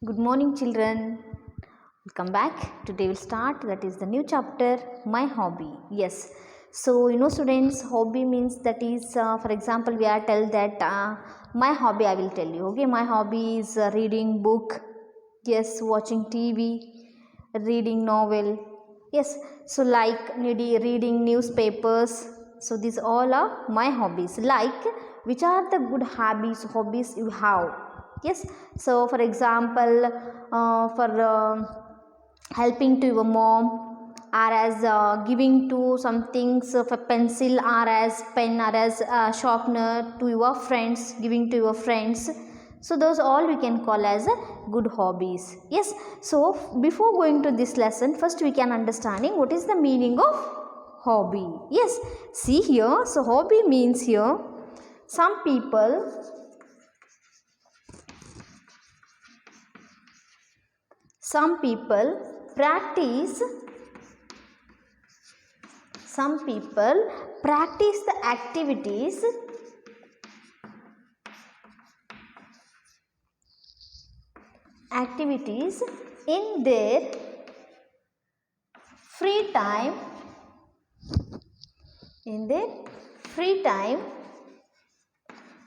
Good morning, children. Welcome back. Today we'll start. That is the new chapter, My Hobby. Yes. So students, hobby means that is, for example, we are tell that my hobby. I will tell you. Okay, my hobby is reading book. Yes, watching TV, reading novel. Yes. So like reading newspapers. So these all are my hobbies. Like which are the good hobbies you have? Yes. So for example, for helping to your mom, or as giving to some things of a pencil or as pen or as sharpener to your friends, giving to your friends. So those all we can call as good hobbies. Yes. So before going to this lesson, first we can understanding what is the meaning of hobby. Yes. See here. So hobby means here some people practice the activities in their free time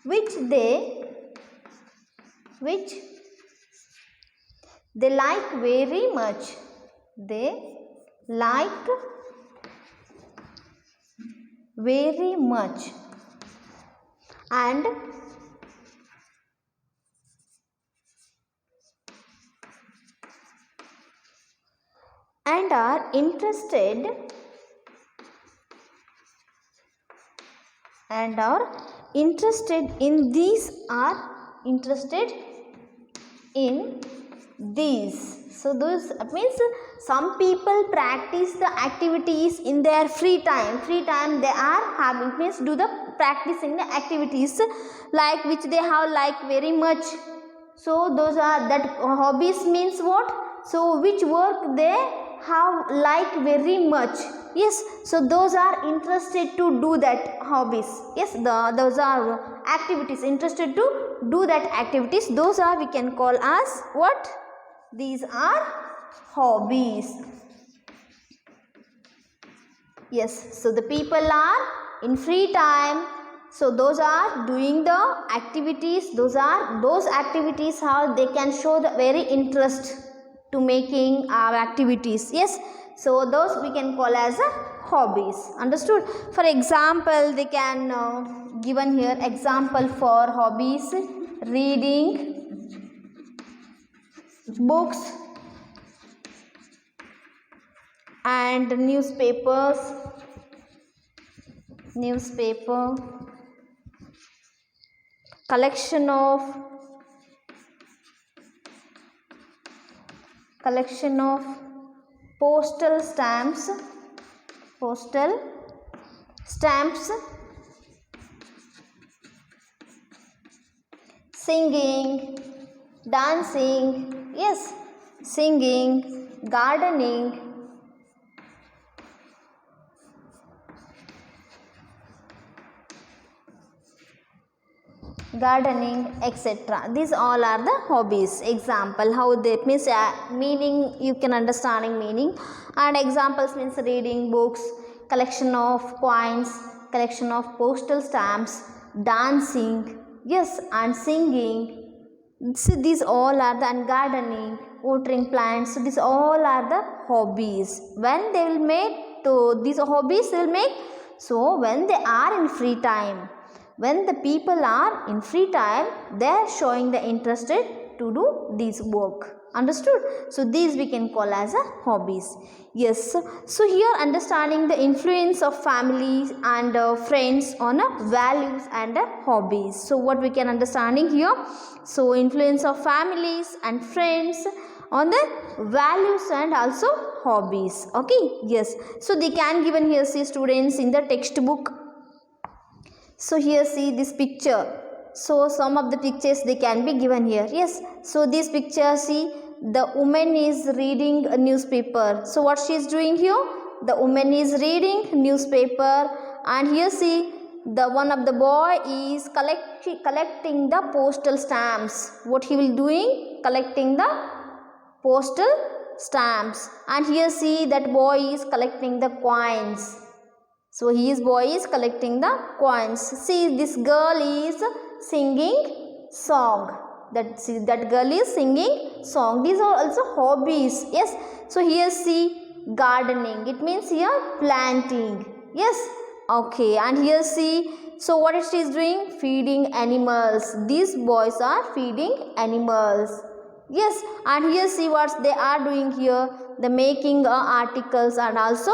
which they like very much. They like very much and are interested in these. So those means some people practice the activities in their free time they are having, means do the practicing the activities like which they have like very much. So those are that hobbies means what? So which work they have like very much. Yes. So those are interested to do that hobbies. Yes. Those are activities, interested to do that activities. Those are we can call as what? These are hobbies. Yes. So the people are in free time. So those are doing the activities. Those activities how they can show the very interest to making our activities. Yes. So those we can call as hobbies. Understood? For example, they can given here example for hobbies: reading books and newspaper, collection of postal stamps, singing, dancing. Yes, singing, gardening, etc. These all are the hobbies. Example how that means meaning you can understanding meaning, and examples means reading books, collection of coins, collection of postal stamps, dancing, yes, and singing. So these all are the, and gardening, watering plants. So these all are the hobbies. When they will make, to these hobbies they will make, so when they are in free time, when the people are in free time, they are showing the interested to do this work. Understood? So these we can call as a hobbies. Yes. So here understanding the influence of families and friends on values and hobbies. So what we can understanding here? So influence of families and friends on the values and also hobbies. Okay. Yes. So they can given here, see students, in the textbook. So here see this picture. So some of the pictures they can be given here. Yes. So this picture, see the woman is reading a newspaper. So what she is doing here? The woman is reading newspaper, and here see the one of the boy is collecting the postal stamps. What he will doing? Collecting the postal stamps. And here see that boy is collecting the coins. So his boy is collecting the coins. See, this girl is singing song. That girl is singing song. These are also hobbies. Yes. So here see gardening. It means here planting. Yes. Okay. And here see. So what she is doing? Feeding animals. These boys are feeding animals. Yes. And here see what they are doing here. They making articles and also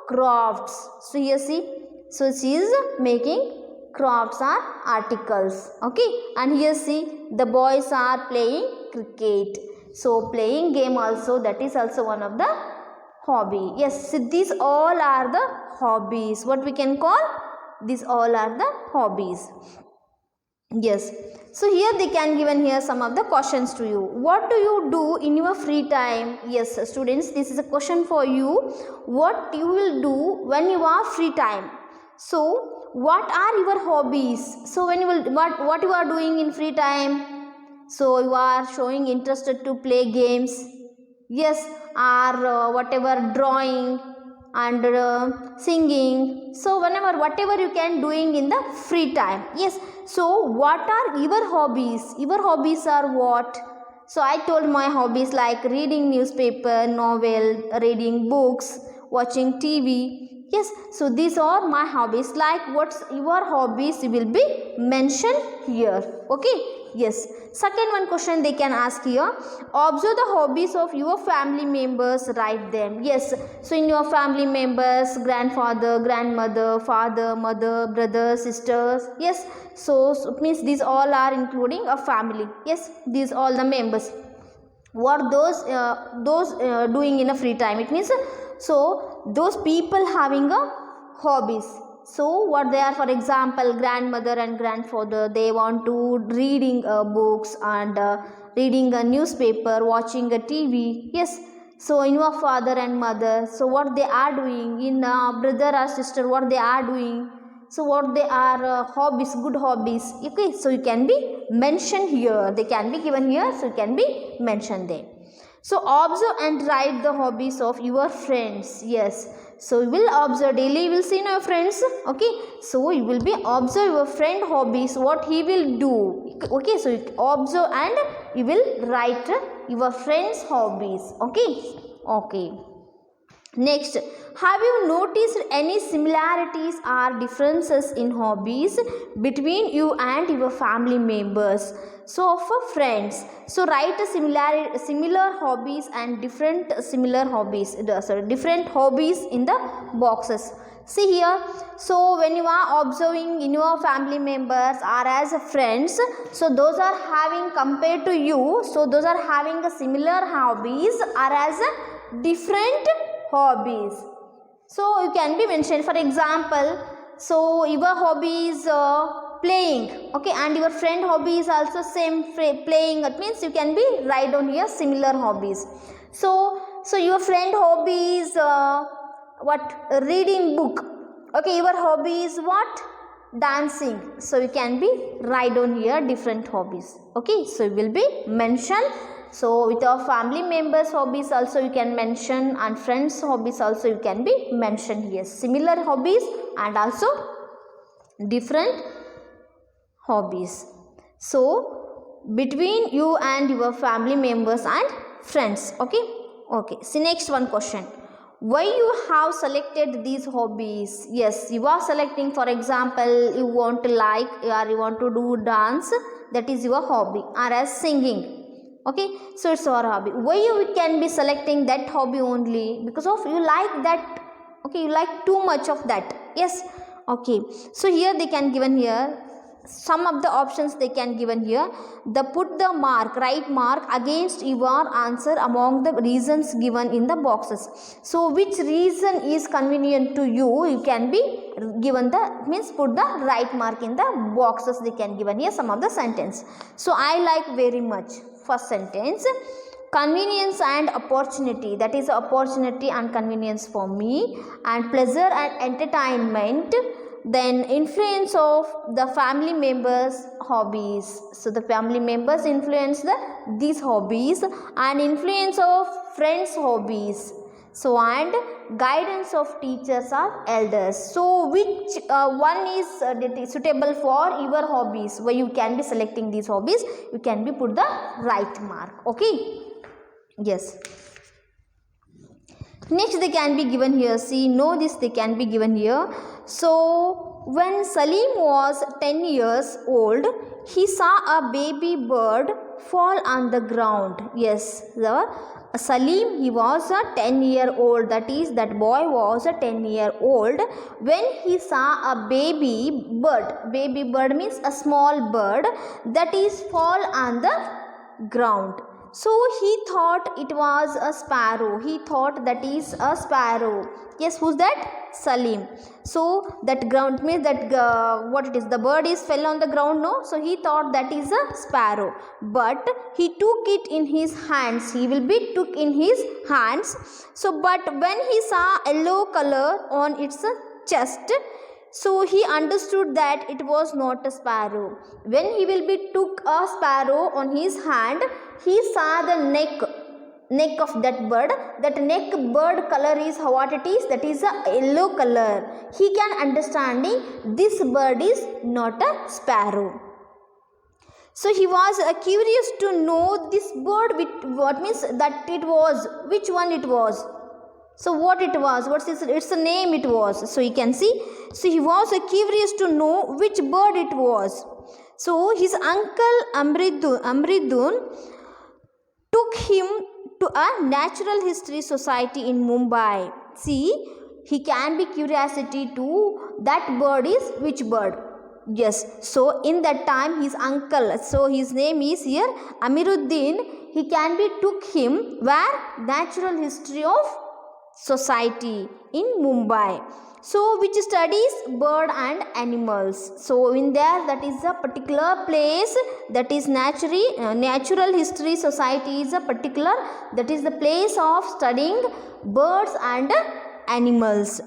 crafts. So here see. So she is making crafts or articles. Okay. And here see. The boys are playing cricket. So playing game also, that is also one of the hobby. Yes, so these all are the hobbies. What we can call? These all are the hobbies. Yes. So here they can given here some of the questions to you. What do you do in your free time? Yes, students, this is a question for you. What you will do when you are free time? So what are your hobbies? So when you will what you are doing in free time? So you are showing interested to play games. Yes, or whatever, drawing and singing. So whatever you can doing in the free time. Yes. So what are your hobbies? Your hobbies are what? So I told my hobbies like reading newspaper, novel, reading books, watching TV. Yes, so these are my hobbies. Like what's your hobbies, you will be mentioned here. Okay. Yes. Second one question they can ask here. Observe the hobbies of your family members, write them. Yes. So in your family members, grandfather, grandmother, father, mother, brother, sisters. Yes. So it means these all are including a family. Yes. These all the members. What those doing in a free time? It means so those people having a hobbies. So what they are, for example, grandmother and grandfather, they want to reading books and reading a newspaper, watching a TV. Yes. So in your father and mother, so what they are doing, in brother or sister, what they are doing. So what they are hobbies, good hobbies. Okay. So you can be mentioned here. They can be given here. So you can be mentioned there. So observe and write the hobbies of your friends. Yes. So you will observe daily, you will see your friends. Okay. So you will be observe your friend hobbies, what he will do. Okay. So you observe and you will write your friend's hobbies. Okay. Okay. Next, have you noticed any similarities or differences in hobbies between you and your family members? So for friends, so write a similar hobbies and different hobbies in the boxes. See here, so when you are observing in your family members or as friends, so those are having compared to you, so those are having a similar hobbies or as a different hobbies. So you can be mentioned, for example, so your hobby is playing, okay, and your friend hobby is also same playing. It means you can be write down here similar hobbies. So your friend hobby is what, reading book. Okay, your hobby is what, dancing. So you can be write down here different hobbies. Okay, so you will be mentioned. So with your family members hobbies also you can mention, and friends hobbies also you can be mentioned here. Similar hobbies and also different hobbies. So between you and your family members and friends. Okay. Okay. See next one question. Why you have selected these hobbies? Yes, you are selecting, for example, you want to like or you want to do dance, that is your hobby, or as singing. Okay, so it's our hobby. Why you can be selecting that hobby only? Because of you like that. Okay, you like too much of that. Yes. Okay, so here they can given here some of the options they can given here. The put the mark, right mark against your answer among the reasons given in the boxes. So which reason is convenient to you, you can be given the, means put the right mark in the boxes they can given here some of the sentence. So I like very much. First sentence, convenience and opportunity, that is opportunity and convenience for me, and pleasure and entertainment Then influence of the family members' hobbies. So the family members influence these hobbies, and influence of friends' hobbies. So and guidance of teachers or elders. So which one is suitable for your hobbies? Where you can be selecting these hobbies, you can be put the right mark. Okay. Yes. Next they can be given here. See, know this, they can be given here. So when Salim was 10 years old, he saw a baby bird fall on the ground. Yes, the Salim, he was a 10-year-old, that is, that boy was a 10-year-old when he saw a baby bird. Baby bird means a small bird that is fall on the ground. So he thought it was a sparrow. He thought that is a sparrow. Yes, who's that? Salim. So that ground means that what it is, the bird is fell on the ground, no? So he thought that is a sparrow, but he took it in his hands. He will be took in his hands. So but when he saw yellow color on its chest, so he understood that it was not a sparrow. When he will be took a sparrow on his hand, he saw the neck of that bird. That neck bird color is what it is, that is a yellow color. He can understanding this bird is not a sparrow. So he was curious to know this bird, what means that it was, which one it was. So what it was, what's its name it was. So you can see, so he was curious to know which bird it was. So his uncle Amridun took him to a natural history society in Mumbai. See, he can be curiosity to that bird is which bird. Yes, so in that time his uncle, so his name is here Amiruddin, he can be took him where natural history of society in Mumbai. So which studies bird and animals. So in there, that is a particular place, that is natural history society is a particular, that is the place of studying birds and animals.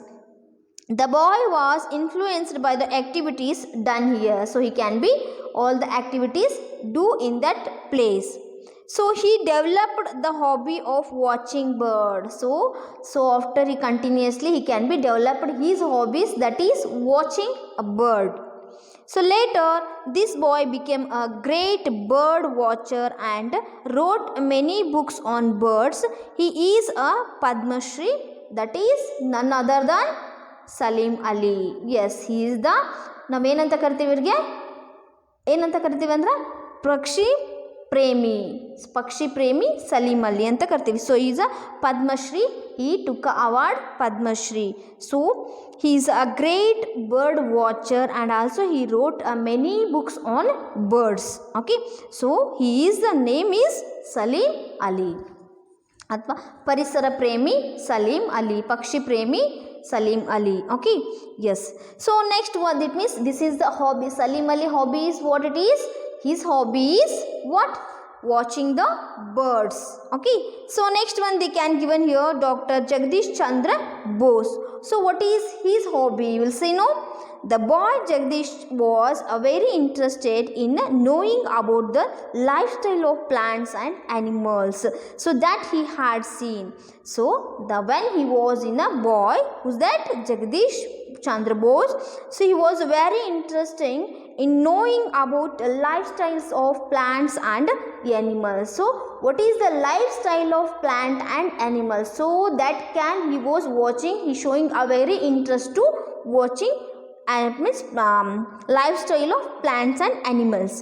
The boy was influenced by the activities done here. So he can be all the activities do in that place. So he developed the hobby of watching birds. So after he continuously, he can be developed his hobbies, that is watching a bird. So later this boy became a great bird watcher and wrote many books on birds. He is a Padma Shri, that is none other than Salim Ali. Yes, he is the, ನಾವೇನಂತ ಕರಿತೀವಿ ಇವ್ರಿಗೆ, ಏನಂತ ಕರಿತೀವಿ ಅಂದ್ರೆ ಪಕ್ಷಿ ಪ್ರೇಮಿ ಸಲೀಂ ಅಲಿ ಅಂತ ಕರಿತೀವಿ. So is a Padmashri, he took a award Padmashri. So he is a great bird watcher and also he wrote many books on birds. Okay, so the name is Salim Ali ಅಥವಾ ಪರಿಸರ ಪ್ರೇಮಿ ಸಲೀಂ ಅಲಿ, ಪಕ್ಷಿ ಪ್ರೇಮಿ Salim Ali. Okay, yes. So next one, it means this is the hobby. Salim Ali hobby is what it is? His hobby is what? Watching the birds. Okay, so next one they can given here, Dr. Jagdish Chandra Bose. So what is his hobby? You will say, no, the boy Jagdish was very interested in knowing about the lifestyle of plants and animals, so that he had seen. So when he was in a boy, who's that? Jagdish Chandra Bose. So he was very interesting in knowing about lifestyles of plants and animals. So what is the lifestyle of plant and animals? So that he was watching, he showing a very interest to watching and it means lifestyle of plants and animals.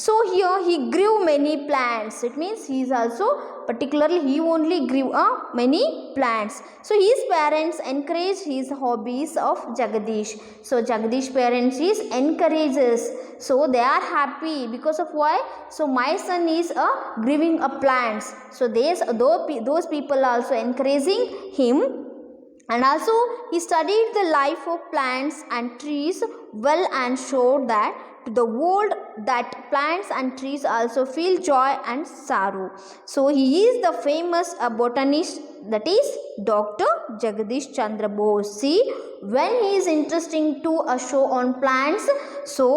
So here he grew many plants. It means he is also particularly he only grew many plants. So his parents encouraged his hobbies of Jagdish. So Jagdish parents is encourages. So they are happy because of why? So my son is growing plants. So those people also encouraging him. And also he studied the life of plants and trees well and showed that to the world that plants and trees also feel joy and sorrow. So he is the famous botanist, that is Dr. Jagadish Chandra Bose. See, when he is interesting to a show on plants, so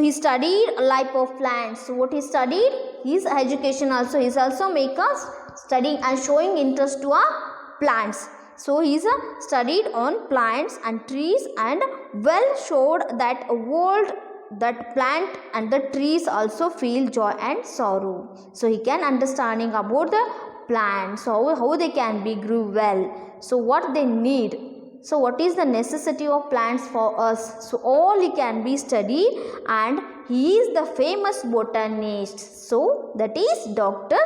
he studied life of plants. So what he studied, his education also, he is also make us studying and showing interest to our plants. So he is studied on plants and trees and well showed that world that plant and the trees also feel joy and sorrow. So he can understanding about the plants, how they can be grew well, so what they need, so what is the necessity of plants for us. So all he can be studied, and he is the famous botanist. So that is Dr.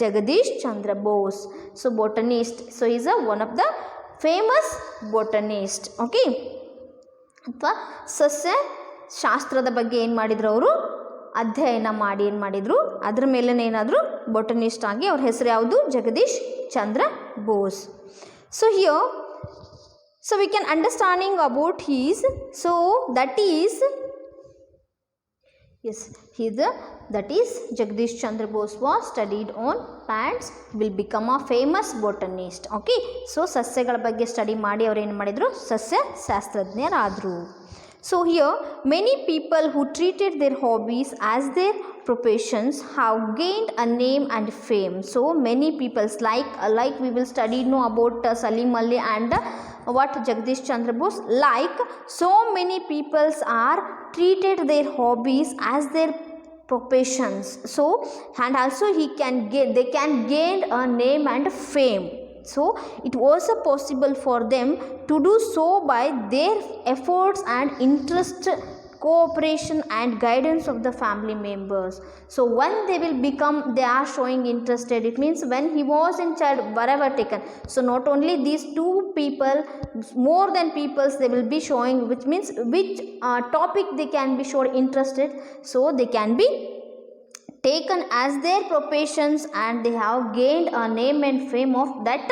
Jagadish Chandra Bose. So botanist, so he is one of the famous botanist. Okay, ಅಥವಾ ಸಸ್ಯ ಶಾಸ್ತ್ರದ ಬಗ್ಗೆ ಏನು ಮಾಡಿದ್ರು, ಅವರು ಅಧ್ಯಯನ ಮಾಡಿ ಏನು ಮಾಡಿದರು, ಅದರ ಮೇಲೆ ಏನಾದರೂ ಬೊಟನಿಸ್ಟ್ ಆಗಿ ಅವ್ರ ಹೆಸರು ಯಾವುದು, Jagadish Chandra Bose. So here, so we can understanding about his, so that is, yes, that is Jagadish Chandra Bose was studied on plants, will become a famous botanist. Okay, so ಸಸ್ಯಗಳ ಬಗ್ಗೆ ಸ್ಟಡಿ ಮಾಡಿ ಅವರು ಏನು ಮಾಡಿದರು, ಸಸ್ಯ ಶಾಸ್ತ್ರಜ್ಞರಾದರು. So here many people who treated their hobbies as their professions have gained a name and fame. So many peoples like we will study know about Salim Ali and what Jagadish Chandra Bose, like so many peoples are treated their hobbies as their professions. So and also they can gain a name and fame. So it was possible for them to do so by their efforts and interest, cooperation and guidance of the family members. So when they will become, they are showing interested, it means when he was in child, wherever taken. So not only these two people, more than peoples they will be showing, which means which topic they can be showing interested, so they can be taken as their professions and they have gained a name and fame of that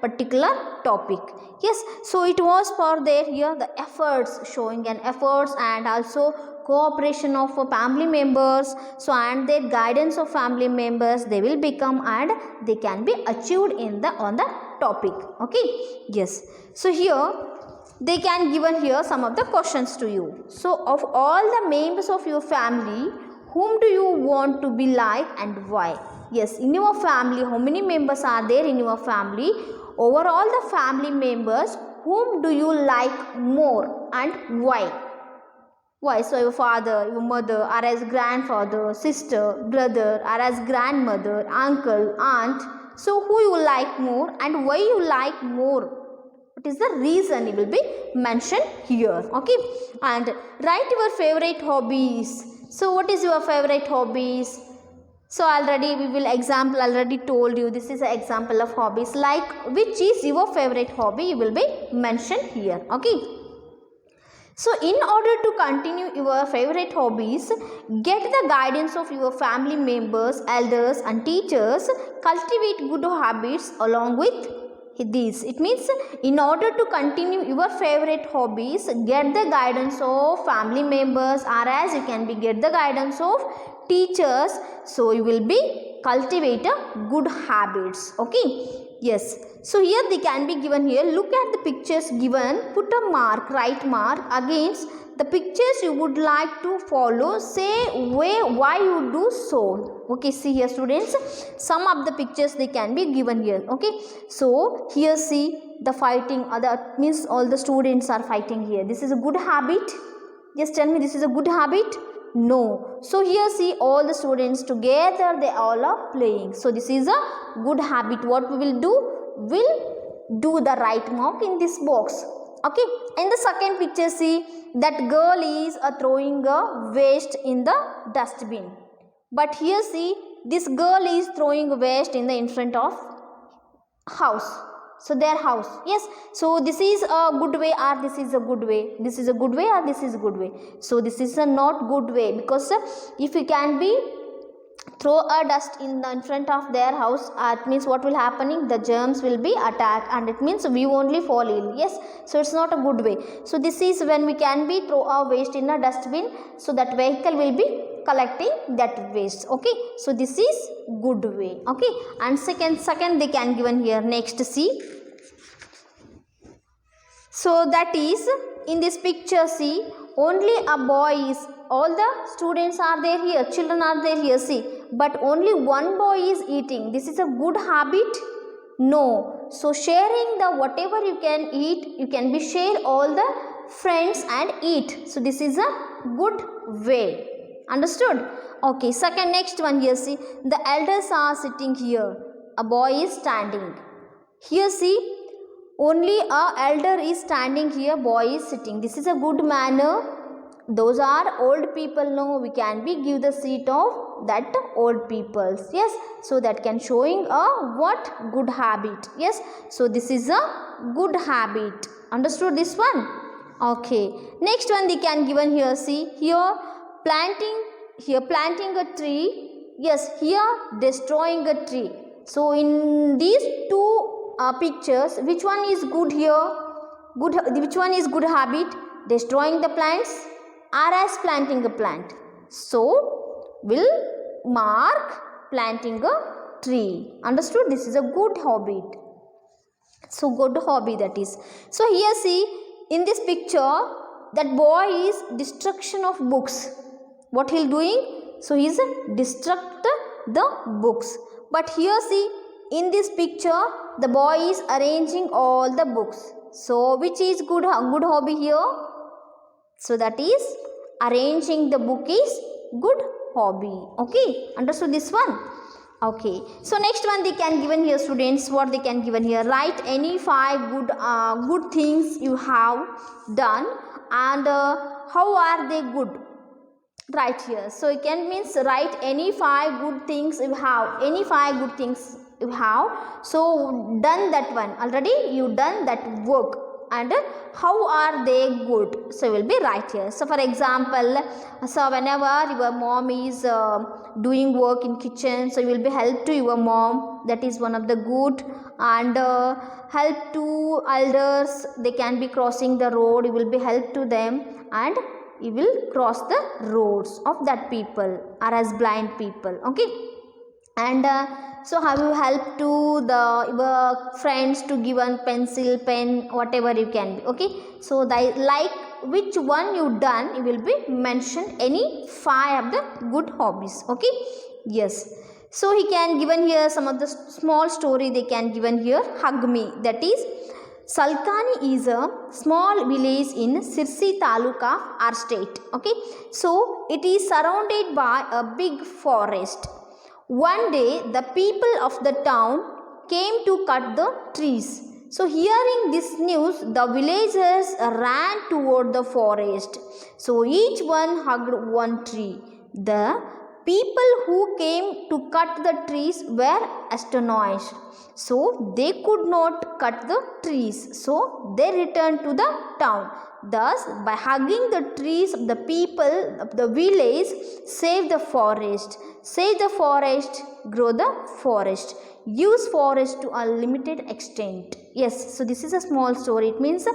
particular topic. Yes, so it was for their here the efforts, showing an efforts and also cooperation of family members, so and their guidance of family members, they will become and they can be achieved in the on the topic. Okay, yes, so here they can given here some of the questions to you. So of all the members of your family, whom do you want to be like and why? Yes, in your family, how many members are there in your family? Overall the family members, whom do you like more and why? Why? So your father, your mother, or as grandfather, sister, brother, or as grandmother, uncle, aunt. So who you like more and why you like more? What is the reason? It will be mentioned here. Okay, and write your favorite hobbies. So what is your favorite hobbies? So already we will example, already told you this is an example of hobbies, like which is your favorite hobby, you will be mentioned here. Okay, so in order to continue your favorite hobbies, get the guidance of your family members, elders and teachers, cultivate good habits along with these. It means in order to continue your favorite hobbies, get the guidance of family members, or as you can be get the guidance of teachers, so you will be cultivate good habits. Okay, yes, so here they can be given here, look at the pictures given, put a mark, right mark against the pictures you would like to follow, say why you do so. Okay, see here students, some of the pictures they can be given here. Okay, so here see the fighting, other means all the students are fighting here. This is a good habit? Yes, tell me, this is a good habit? No. So here see all the students together, they all are playing. So this is a good habit. What we will do? We'll do the right mark in this box. Okay, in the second picture see that girl is throwing a waste in the dustbin. But here see this girl is throwing waste in front of house. So their house. Yes, so this is a good way or this is a good way, this is a good way or this is a good way. So this is a not good way, because if you can be throw a dust in front of their house, it means what will happening, the germs will be attacked and it means we only fall ill. Yes, so it's not a good way. So this is when we can be throw our waste in a dustbin, so that vehicle will be collecting that waste. Okay, so this is good way. Okay, and second they can given here. Next, see. So that is in this picture, see, only a boy is, all the students are there here, children are there here, see, but only one boy is eating. This is a good habit? No. So sharing the whatever you can eat, you can be share all the friends and eat. So this is a good way. Understood? Okay, second, next one here, see, the elders are sitting here, a boy is standing. Here, see, only a elder is standing here, boy is sitting. This is a good manner. Those are old people. No, we can be give the seat of that old peoples. Yes, so that can showing a what good habit. Yes, so this is a good habit. Understood this one? Okay, next one they can given here. See, here planting a tree. Yes, here destroying a tree. So in these two pictures, which one is good here? Which one is good habit? Destroying the plants or as planting a plant? So will mark planting a tree. Understood? This is a good habit. So good hobby that is. So here, see, in this picture, that boy is destruction of books. What he is doing? So he is destruct the books. But here, see, in this picture, the boy is arranging all the books. So which is good hobby here? So that is arranging the book is good hobby. Okay, understood this one? Okay, so next one they can given here, students, what they can given here, write any 5 good things you have done and how are they good. Right here. So it can means write any 5 good things you have, any 5 good things you have. So done that one, already you done that work, and how are they good. So will be right here. So for example, so whenever your mom is doing work in kitchen, so you will be help to your mom, that is one of the good. And help to elders, they can be crossing the road, you will be help to them, and you will cross the roads of that people or as blind people. Okay, and so have you help to the your friends to give one pencil, pen, whatever you can be. Okay, so like which one you done, you will be mention any 5 of the good hobbies. Okay, yes. So he can given here some of the small story they can given here. Hug me, that is, Salkani is a small village in Sirsi Taluka, our state. Okay, so it is surrounded by a big forest. One day the people of the town came to cut the trees. So hearing this news, the villagers ran toward the forest. So each one hugged one tree. The people who came to cut the trees were astonished. So they could not cut the trees. So they returned to the town. Thus, by hugging the trees, the people of the village save the forest. Save the forest, grow the forest. Use forest to a limited extent. Yes, so this is a small story. It means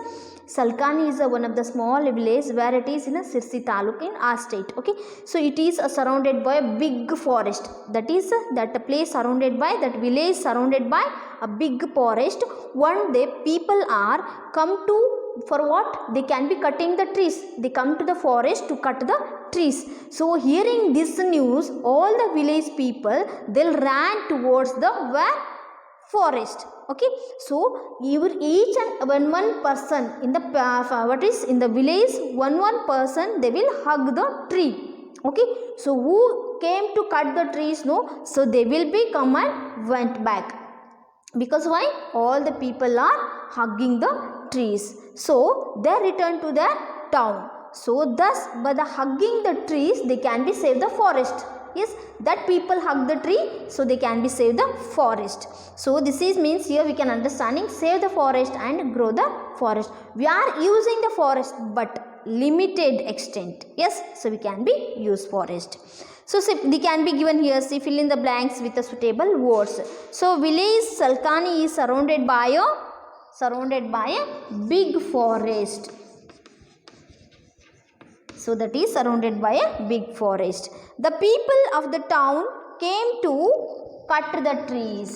Salkani is one of the small village where it is in a Sirsi Taluk in our state. Okay, so it is surrounded by a big forest. That is that place surrounded by, that village surrounded by a big forest. One day people are come to, for what? They can be cutting the trees. They come to the forest to cut the trees. So hearing this news, all the village people, they ran towards the where? Forest. Okay, so each and one person in the what is in the village, one person, they will hug the tree. Okay, so who came to cut the trees? No, so they will be come and went back. Because why? All the people are hugging the trees. So they return to their town. So thus by the hugging the trees, they can be save the forest. Yes, that people hug the tree, so they can be save the forest. So this is means here we can understanding save the forest and grow the forest. We are using the forest but limited extent. Yes, so we can be use forest. So they can be given here, see, fill in the blanks with the suitable words. So village Salkani is surrounded by a big forest. So that is surrounded by a big forest. The people of the town came to cut the trees.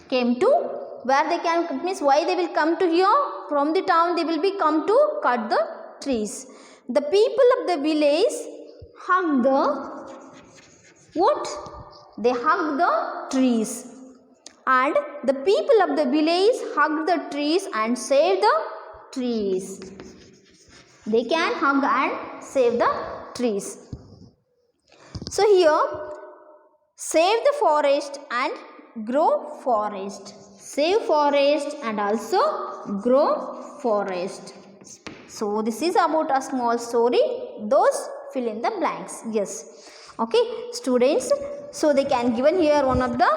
Came to where they can, means why they will come to here? From the town they will be come to cut the trees. The people of the village hug the what? They hug the trees. And the people of the village hug the trees and save the trees. They can hug and save the trees. So here, save the forest and grow forest. Save forest and also grow forest. So this is about a small story. Those fill in the blanks. Yes. Okay, students. So they can given here one of the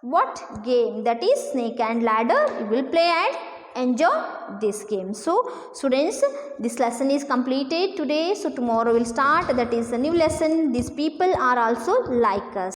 what game, that is snake and ladder. You will play and enjoy this game. So students, this lesson is completed today. So tomorrow we'll start, that is a new lesson. These people are also like us.